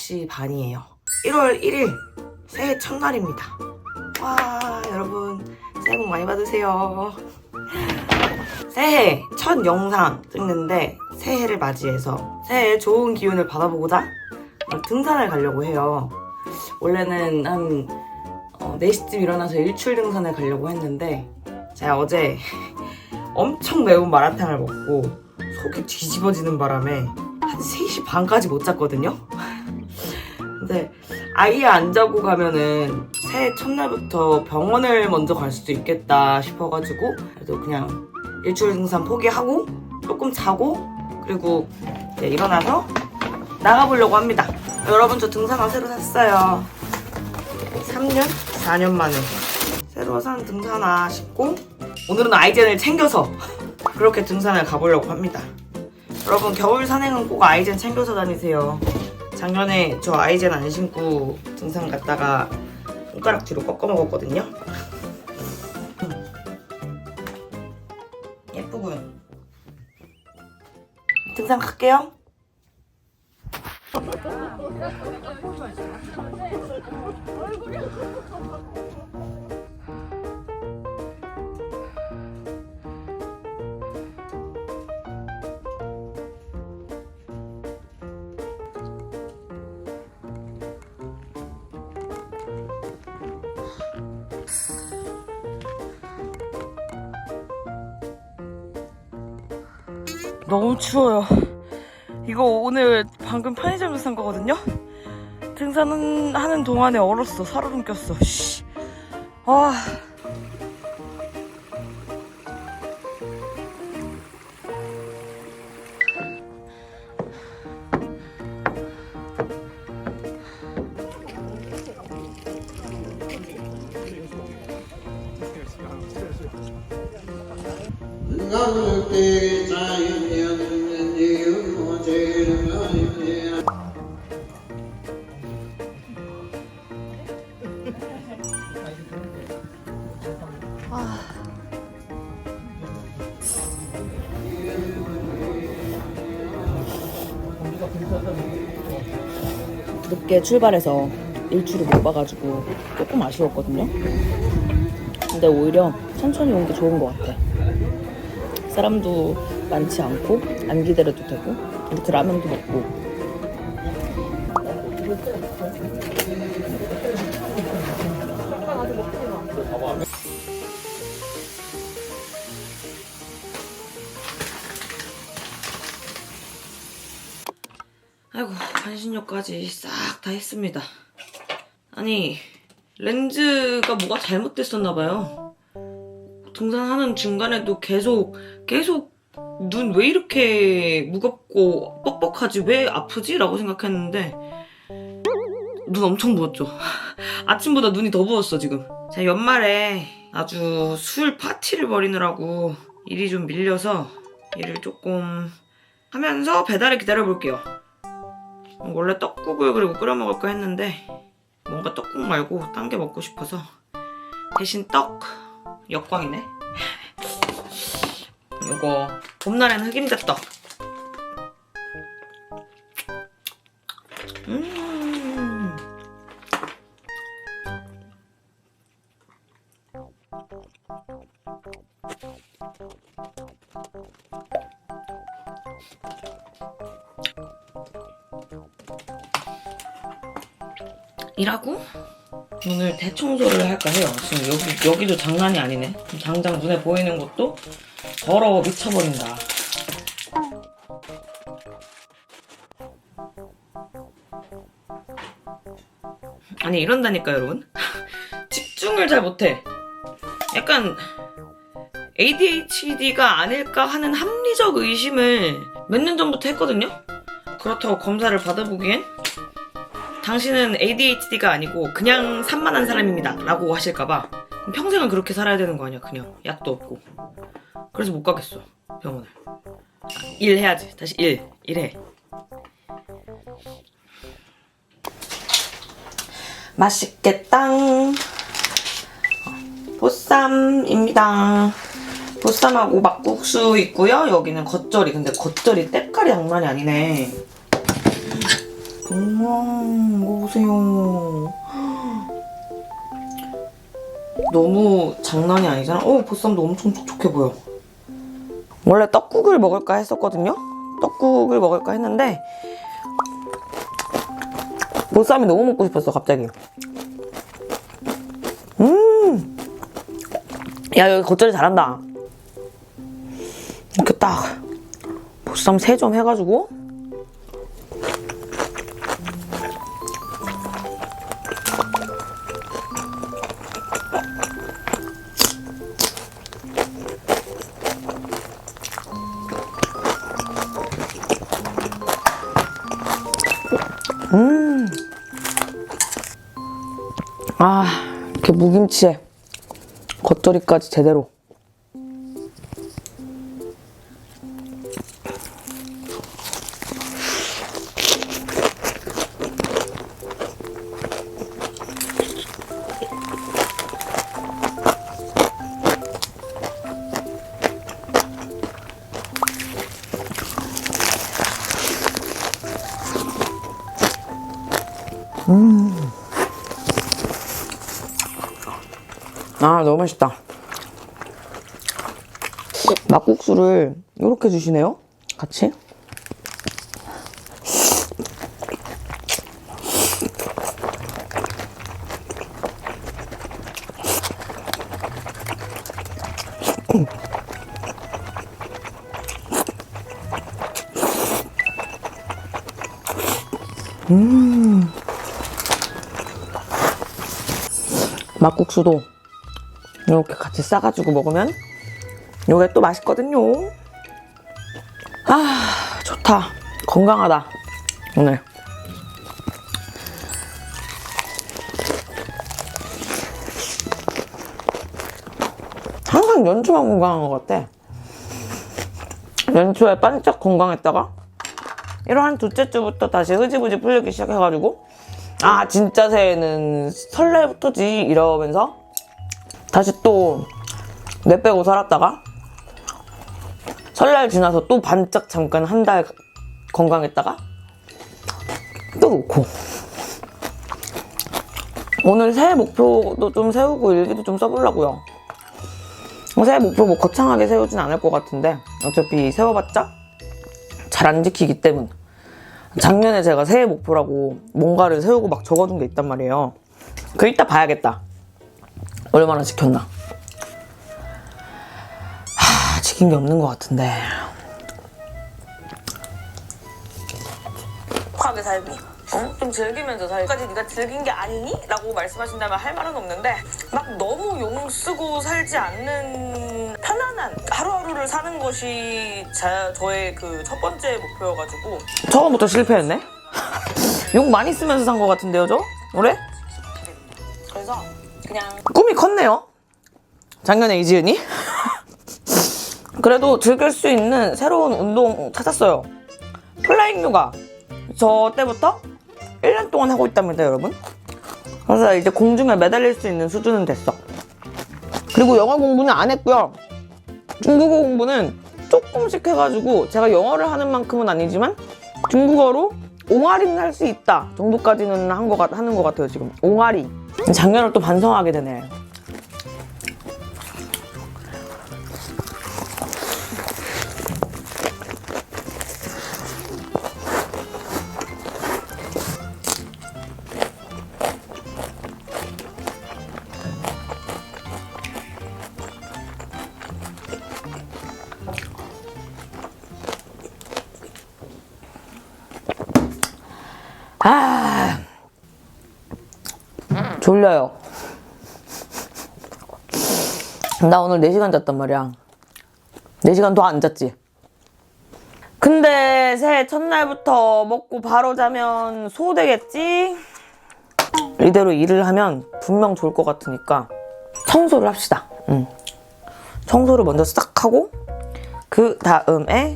9시 반이에요. 1월 1일 새해 첫날입니다. 와, 여러분 새해 복 많이 받으세요. 새해 첫 영상 찍는데 새해를 맞이해서 새해에 좋은 기운을 받아보고자 등산을 가려고 해요. 원래는 한 4시쯤 일어나서 일출 등산을 가려고 했는데 제가 어제 엄청 매운 마라탕을 먹고 속이 뒤집어지는 바람에 한 3시 반까지 못 잤거든요. 근데 아예 안 자고 가면은 새해 첫날부터 병원을 먼저 갈 수도 있겠다 싶어가지고 그래도 그냥 일출 등산 포기하고 조금 자고 그리고 이제 일어나서 나가보려고 합니다. 여러분, 저 등산화 새로 샀어요. 3년? 4년 만에 새로 산 등산화 신고 오늘은 아이젠을 챙겨서 그렇게 등산을 가보려고 합니다. 여러분, 겨울 산행은 꼭 아이젠 챙겨서 다니세요. 작년에 저 아이젠 안 신고 등산 갔다가 손가락 뒤로 꺾어 먹었거든요. 예쁘군. 등산 갈게요. 너무 추워요. 이거 오늘 방금 편의점에서 산 거거든요? 등산하는 동안에 얼었어. 살얼음 꼈어. 씨. 아. 늦게 출발해서 일출을 못 봐가지고 조금 아쉬웠거든요. 근데 오히려 천천히 온 게 좋은 것 같아. 사람도 많지 않고 안 기다려도 되고 이렇게 라면도 먹고. 아이고, 반신욕까지 싹 다 했습니다. 아니, 렌즈가 뭐가 잘못됐었나봐요. 등산하는 중간에도 계속 눈 왜 이렇게 무겁고 뻑뻑하지? 왜 아프지? 라고 생각했는데 눈 엄청 부었죠. 아침보다 눈이 더 부었어 지금. 제가 연말에 아주 술 파티를 벌이느라고 일이 좀 밀려서 일을 조금 하면서 배달을 기다려볼게요. 원래 떡국을 그리고 끓여 먹을까 했는데 뭔가 떡국 말고 딴 게 먹고 싶어서 대신 떡 역광이네. 이거 봄날에는 흑임자떡. 일하고 오늘 대청소를 할까 해요. 지금 여기도 장난이 아니네. 당장 눈에 보이는 것도 더러워 미쳐버린다. 아니, 이런다니까 여러분. 집중을 잘 못해. 약간 ADHD가 아닐까 하는 합리적 의심을 몇 년 전부터 했거든요. 그렇다고 검사를 받아보기엔 당신은 ADHD가 아니고 그냥 산만한 사람입니다 라고 하실까봐 그럼 평생은 그렇게 살아야 되는 거 아니야. 그냥 약도 없고. 그래서 못 가겠어 병원을. 일해야지. 다시 일해. 맛있겠다. 보쌈입니다. 보쌈하고 막국수 있고요. 여기는 겉절이. 근데 겉절이 때깔이 장난이 아니네. 우와, 먹어보세요. 너무 장난이 아니잖아. 보쌈도 엄청 촉촉해 보여. 원래 떡국을 먹을까 했었거든요. 떡국을 먹을까 했는데 보쌈이 너무 먹고 싶었어 갑자기. 야, 여기 겉절이 잘한다. 이렇게 딱 보쌈 3점 해가지고 이렇게 무김치에 겉절이까지 제대로. 너무 맛있다. 막국수를 이렇게 주시네요. 같이. 막국수도 이렇게 같이 싸가지고 먹으면 이게 또 맛있거든요. 좋다. 건강하다 오늘. 항상 연초만 건강한 것 같아. 연초에 반짝 건강했다가 1월 한 둘째 주부터 다시 흐지부지 풀리기 시작해가지고 진짜 새해는 설날부터지 이러면서 다시 또 내 빼고 살았다가 설날 지나서 또 반짝 잠깐 한 달 건강했다가 또 놓고. 오늘 새해 목표도 좀 세우고 일기도 좀 써보려고요. 새해 목표 뭐 거창하게 세우진 않을 것 같은데 어차피 세워봤자 잘 안 지키기 때문. 작년에 제가 새해 목표라고 뭔가를 세우고 막 적어둔 게 있단 말이에요. 그 이따 봐야겠다. 얼마나 지켰나. 지킨 게 없는 것 같은데. 하게 삶이. 좀 즐기면서 살기까지 네가 즐긴 게 아니니? 라고 말씀하신다면 할 말은 없는데 막 너무 용 쓰고 살지 않는 편안한 하루하루를 사는 것이 저의 그 첫 번째 목표여가지고 처음부터 실패했네? 용 많이 쓰면서 산 것 같은데요, 저? 올해? 그래서 그냥 꿈이 컸네요. 작년에 이지은이. 그래도 즐길 수 있는 새로운 운동 찾았어요. 플라잉 요가. 저 때부터 1년 동안 하고 있답니다, 여러분. 그래서 이제 공중에 매달릴 수 있는 수준은 됐어. 그리고 영어 공부는 안 했고요. 중국어 공부는 조금씩 해가지고 제가 영어를 하는 만큼은 아니지만 중국어로 옹알이는 할 수 있다 정도까지는 하는 것 같아요, 지금. 옹알이. 작년을 또 반성하게 되네. 졸려요. 나 오늘 4시간 잤단 말이야. 4시간 더 안 잤지. 근데 새해 첫날부터 먹고 바로 자면 소되겠지? 이대로 일을 하면 분명 좋을 것 같으니까 청소를 합시다. 청소를 먼저 싹 하고 그 다음에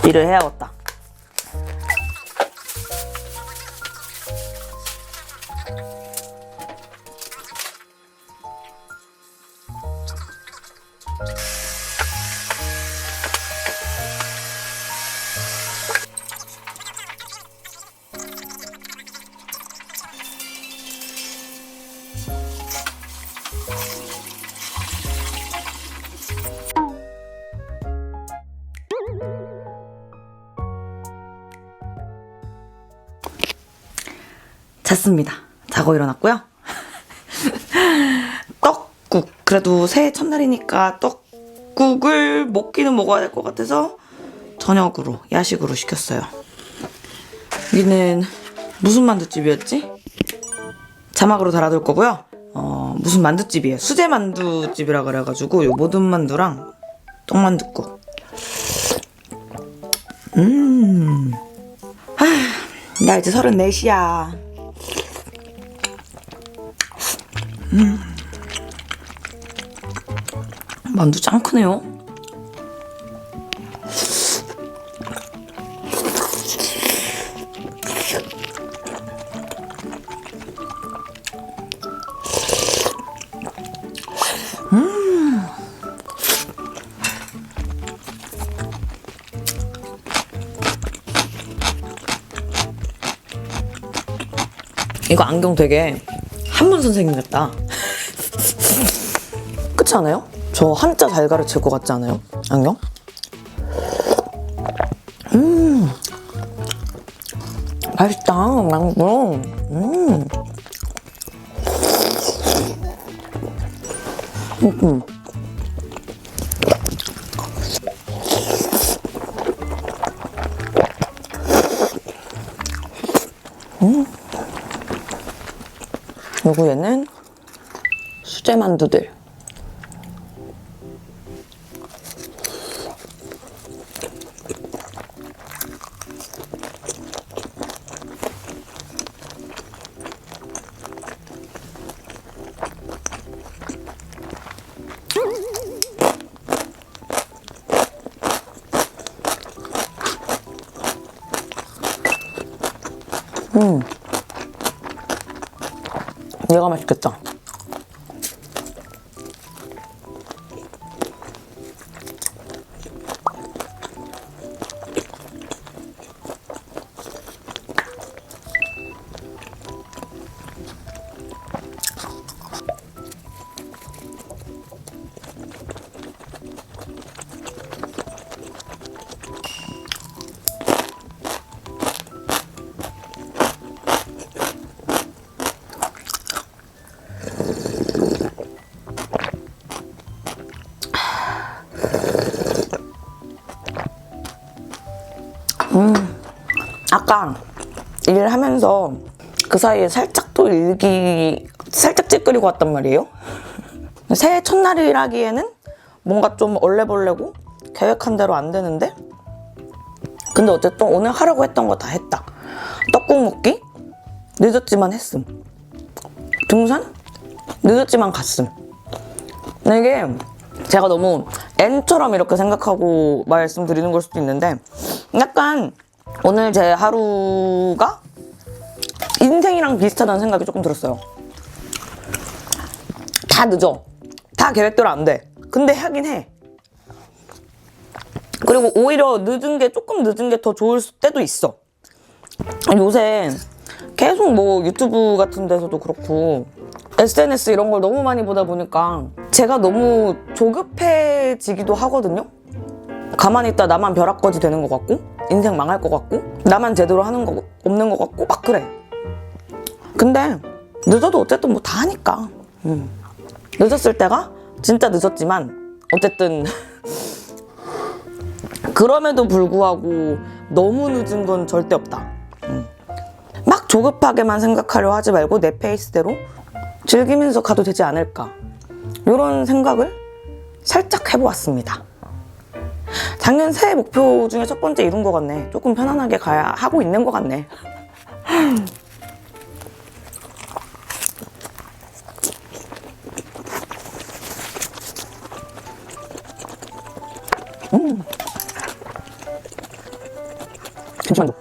일을 해야겠다. 잤습니다. 자고 일어났고요. 떡국. 그래도 새해 첫날이니까 떡국을 먹기는 먹어야 될 것 같아서 저녁으로, 야식으로 시켰어요. 여기는 무슨 만두집이었지? 자막으로 달아둘 거고요. 무슨 만두집이에요. 수제 만두집이라 그래가지고 요 모든 만두랑 떡만둣국. 나 이제 34이야. 만두 짱 크네요. 이거 안경 되게 한문 선생님 같다. 그렇지 않아요? 저 한자 잘 가르칠 것 같지 않아요? 안경? 맛있다. 망고. 그리고 얘는 수제 만두들. 얘가 맛있겠다. 아까 일하면서 그 사이에 살짝 또 살짝 찌끄리고 왔단 말이에요. 새해 첫날이라기에는 뭔가 좀 얼레벌레고 계획한 대로 안 되는데, 근데 어쨌든 오늘 하라고 했던 거 다 했다. 떡국 먹기 늦었지만 했음. 등산 늦었지만 갔음. 이게 제가 너무 N처럼 이렇게 생각하고 말씀드리는 걸 수도 있는데, 약간 오늘 제 하루가 인생이랑 비슷하다는 생각이 조금 들었어요. 다 늦어. 다 계획대로 안 돼. 근데 하긴 해. 그리고 오히려 조금 늦은 게 더 좋을 때도 있어. 요새 계속 뭐 유튜브 같은 데서도 그렇고 SNS 이런 걸 너무 많이 보다 보니까 제가 너무 조급해지기도 하거든요. 가만히 있다 나만 벼락거지 되는 것 같고, 인생 망할 것 같고, 나만 제대로 하는 거 없는 것 같고 막 그래. 근데 늦어도 어쨌든 뭐 다 하니까. 늦었을 때가 진짜 늦었지만 어쨌든 그럼에도 불구하고 너무 늦은 건 절대 없다. 막 조급하게만 생각하려 하지 말고 내 페이스대로 즐기면서 가도 되지 않을까, 이런 생각을 살짝 해보았습니다. 작년 새해 목표 중에 첫 번째 이룬 것 같네. 조금 편안하게 가야 하고 있는 것 같네. 김치만두.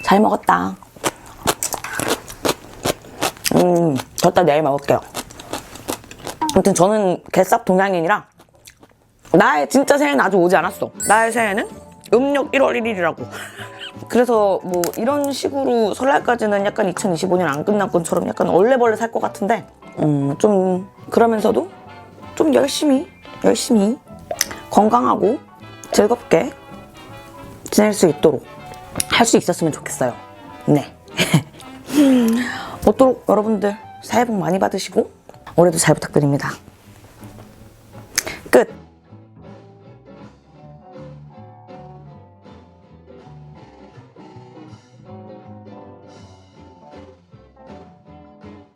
잘 먹었다. 저 내일 먹을게요. 아무튼 저는 개쌉 동양인이라 나의 진짜 새해는 아직 오지 않았어. 나의 새해는 음력 1월 1일이라고. 그래서 뭐 이런 식으로 설날까지는 약간 2025년 안 끝난 것처럼 약간 얼레벌레 살 것 같은데 좀 그러면서도 좀 열심히 건강하고 즐겁게 지낼 수 있도록 할 수 있었으면 좋겠어요. 네. 모쪼록 여러분들 새해 복 많이 받으시고 올해도 잘 부탁드립니다.